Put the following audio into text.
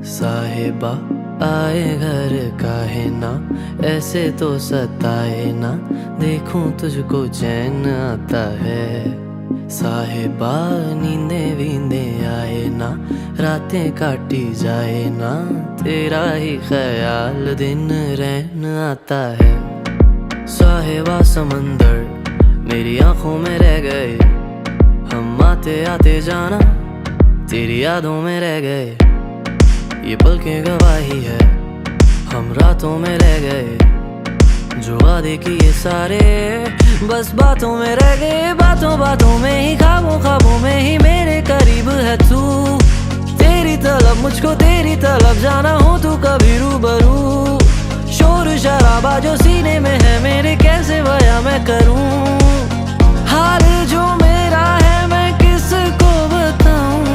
साहिबा आए घर काहे ना, ऐसे तो सताए ना, देखूं तुझको चैन आता है। साहिबा नींदे वींदे आए ना, रातें काटी जाए ना, तेरा ही ख्याल दिन रहन आता है। साहिबा समंदर मेरी आंखों में रह गए, हम आते आते जाना तेरी यादों में रह गए। ये पल की गवाही है, हम रातों में रह गए, जो वादे किए सारे बस बातों में रह गए। बातों बातों में ही, ख्वाबों ख्वाबों में ही मेरे करीब है तू। तेरी तलब मुझको तेरी तलब, जाना हो तू कभी रूबरू। शोर शराबा जो सीने में है मेरे, कैसे बयां मैं करूं।